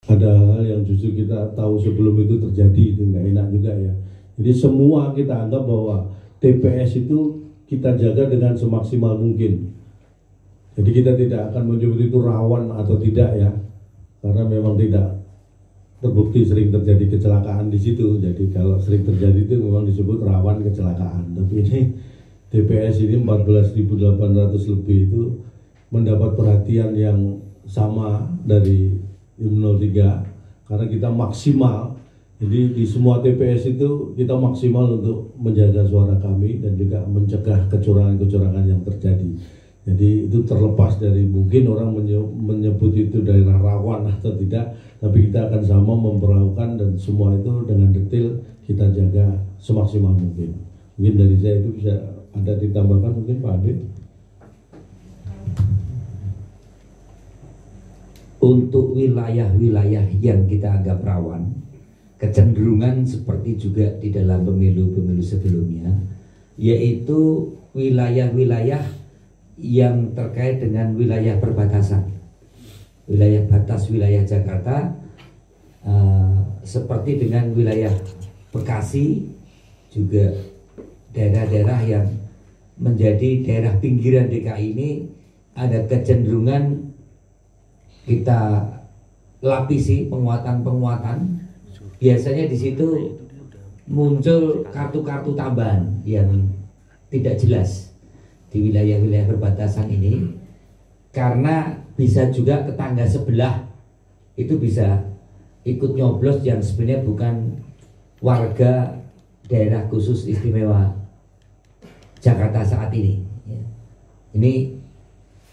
ada hal yang justru kita tahu sebelum itu terjadi, itu nggak enak juga ya. Jadi semua kita anggap bahwa TPS itu kita jaga dengan semaksimal mungkin. Jadi kita tidak akan menyebut itu rawan atau tidak ya, karena memang tidak terbukti sering terjadi kecelakaan di situ. Jadi kalau sering terjadi itu memang disebut rawan kecelakaan. Tapi ini TPS ini 14.800 lebih itu mendapat perhatian yang sama dari Tim 03 karena kita maksimal. Jadi di semua TPS itu kita maksimal untuk menjaga suara kami dan juga mencegah kecurangan-kecurangan yang terjadi. Jadi itu terlepas dari mungkin orang menyebut itu daerah rawan atau tidak, tapi kita akan sama memperlakukan dan semua itu dengan detail kita jaga semaksimal mungkin. Mungkin dari saya itu bisa ada ditambahkan mungkin Pak Ade. Untuk wilayah-wilayah yang kita anggap rawan, kecenderungan seperti juga di dalam pemilu-pemilu sebelumnya, yaitu wilayah-wilayah yang terkait dengan wilayah perbatasan, wilayah batas wilayah Jakarta, seperti dengan wilayah Bekasi, juga daerah-daerah yang menjadi daerah pinggiran DKI ini ada kecenderungan kita lapisi penguatan-penguatan. Biasanya di situ muncul kartu-kartu tambahan yang tidak jelas di wilayah-wilayah perbatasan ini, karena bisa juga tetangga sebelah itu bisa ikut nyoblos yang sebenarnya bukan warga daerah khusus istimewa Jakarta saat ini. Ini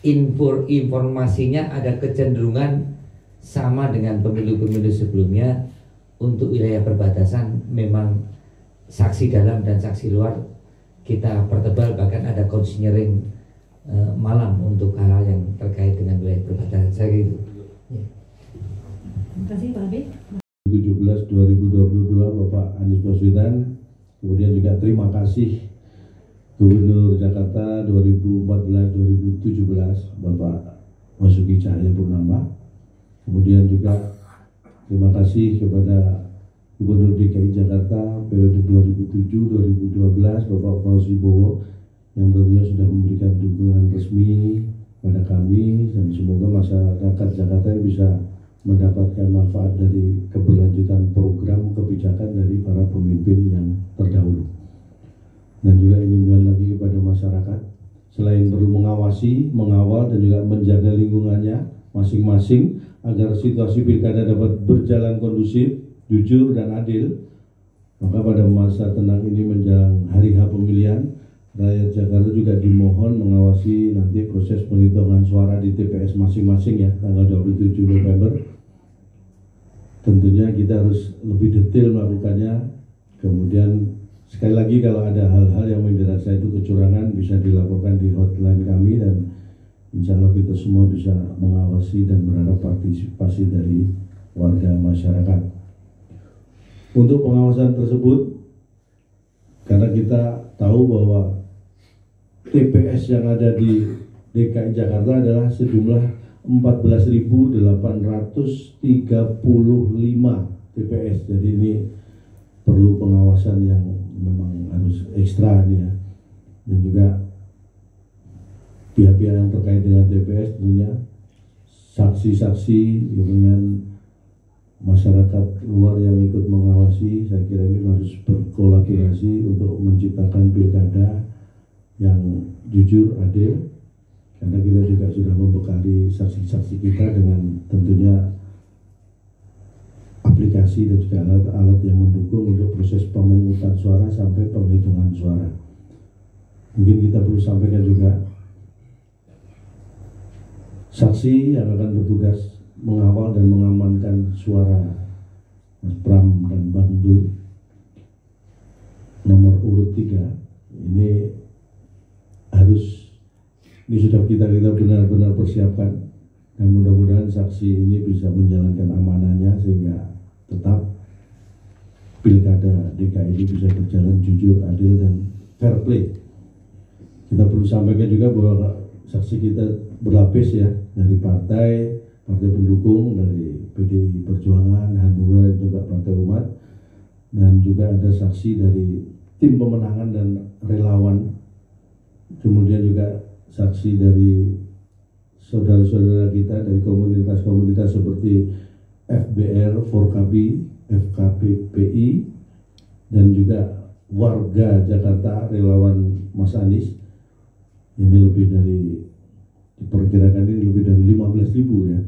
informasinya ada kecenderungan sama dengan pemilu-pemilu sebelumnya. Untuk wilayah perbatasan memang saksi dalam dan saksi luar kita pertebal, bahkan ada konseling malam untuk hal yang terkait dengan wilayah perbatasan. Saya gitu. Ya. Terima kasih Pak Habib. 17 2022 Bapak Anies Baswedan. Kemudian juga terima kasih Gubernur Jakarta 2014-2017 Bapak Basuki Cahayapurnama. Kemudian juga terima kasih kepada Gubernur DKI Jakarta periode 2007-2012 Bapak Fauzi Bowo yang tentunya sudah memberikan dukungan resmi pada kami, dan semoga masyarakat Jakarta bisa mendapatkan manfaat dari keberlanjutan program kebijakan dari para pemimpin yang terdahulu. Dan juga ini kembali lagi kepada masyarakat, selain perlu mengawasi, mengawal dan juga menjaga lingkungannya masing-masing agar situasi pilkada dapat berjalan kondusif, jujur dan adil, maka pada masa tenang ini menjelang hari H pemilihan, rakyat Jakarta juga dimohon mengawasi nanti proses penghitungan suara di TPS masing-masing ya, tanggal 27 November. Tentunya kita harus lebih detail melakukannya. Kemudian sekali lagi kalau ada hal-hal yang dirasa itu kecurangan bisa dilaporkan di hotline kami, dan insya Allah kita semua bisa mengawasi dan berharap partisipasi dari warga masyarakat. Untuk pengawasan tersebut, karena kita tahu bahwa TPS yang ada di DKI Jakarta adalah sejumlah 14.835 TPS, jadi ini perlu pengawasan yang memang harus ekstra nih ya. Dan juga pihak-pihak yang terkait dengan TPS tentunya saksi-saksi dengan masyarakat luar yang ikut mengawasi, saya kira ini harus berkolaborasi untuk menciptakan pilkada yang jujur, adil, karena kita juga sudah membekali saksi-saksi kita dengan tentunya aplikasi dan juga alat-alat yang mendukung untuk proses pemungutan suara sampai penghitungan suara. Mungkin kita perlu sampaikan juga saksi yang akan bertugas mengawal dan mengamankan suara Mas Pram dan Bang Dul nomor urut 3 ini sudah kita benar-benar persiapkan, dan mudah-mudahan saksi ini bisa menjalankan amanahnya sehingga tetap pilkada DKI ini bisa berjalan jujur, adil dan fair play. Kita perlu sampaikan juga bahwa saksi kita berlapis ya, dari partai pendukung, dari PDI Perjuangan, Hanura dan juga Partai Umat, dan juga ada saksi dari tim pemenangan dan relawan, kemudian juga saksi dari saudara-saudara kita dari komunitas-komunitas seperti FBR, Forkabi, FKPPI, dan juga warga Jakarta, relawan Mas Anies. Ini lebih dari, diperkirakan ini lebih dari 15.000 ya.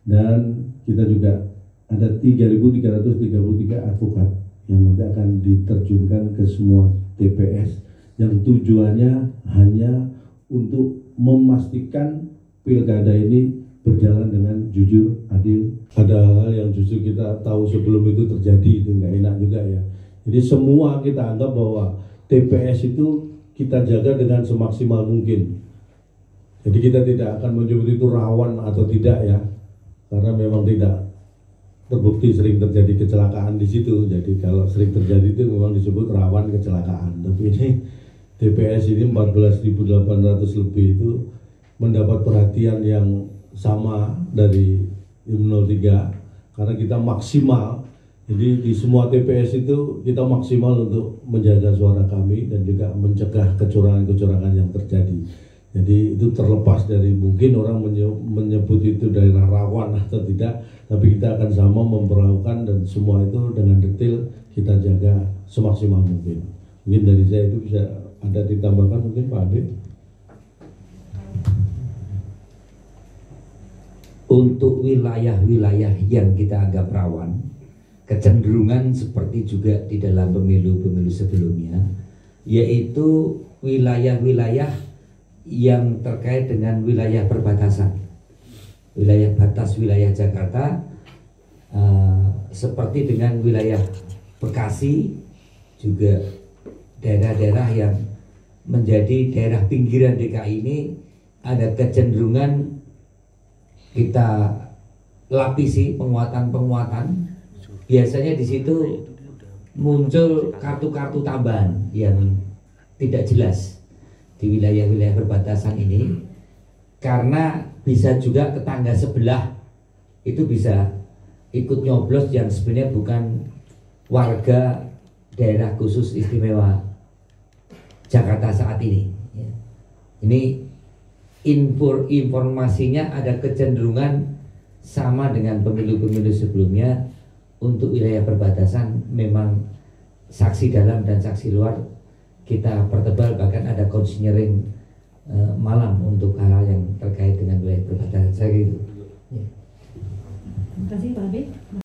Dan kita juga ada 3.333 advokat yang nanti akan diterjunkan ke semua TPS, yang tujuannya hanya untuk memastikan pilkada ini berjalan dengan jujur, adil. Ada hal yang justru kita tahu sebelum itu terjadi, itu nggak enak juga ya. Jadi semua kita anggap bahwa TPS itu kita jaga dengan semaksimal mungkin. Jadi kita tidak akan menyebut itu rawan atau tidak ya, karena memang tidak terbukti sering terjadi kecelakaan di situ. Jadi kalau sering terjadi itu memang disebut rawan kecelakaan. Tapi ini TPS ini 14.800 lebih itu mendapat perhatian yang sama dari Tim 03 karena kita maksimal. Jadi di semua TPS itu kita maksimal untuk menjaga suara kami dan juga mencegah kecurangan-kecurangan yang terjadi. Jadi itu terlepas dari mungkin orang menyebut itu daerah rawan atau tidak, tapi kita akan sama memperlakukan dan semua itu dengan detail kita jaga semaksimal mungkin. Mungkin dari saya itu bisa ada ditambahkan mungkin Pak Habib. Untuk wilayah-wilayah yang kita anggap rawan, kecenderungan seperti juga di dalam pemilu-pemilu sebelumnya, yaitu wilayah-wilayah yang terkait dengan wilayah perbatasan, wilayah batas wilayah Jakarta, seperti dengan wilayah Bekasi, juga daerah-daerah yang menjadi daerah pinggiran DKI ini ada kecenderungan kita lapisi penguatan-penguatan. Biasanya di situ muncul kartu-kartu tambahan yang tidak jelas di wilayah-wilayah perbatasan ini, karena bisa juga tetangga sebelah itu bisa ikut nyoblos yang sebenarnya bukan warga daerah khusus istimewa Jakarta saat ini. Ini informasinya ada kecenderungan sama dengan pemilu-pemilu sebelumnya. Untuk wilayah perbatasan memang saksi dalam dan saksi luar kita pertebal, bahkan ada konseling malam untuk hal yang terkait dengan wilayah perbatasan. Saya gitu. Terima kasih Pak Habib.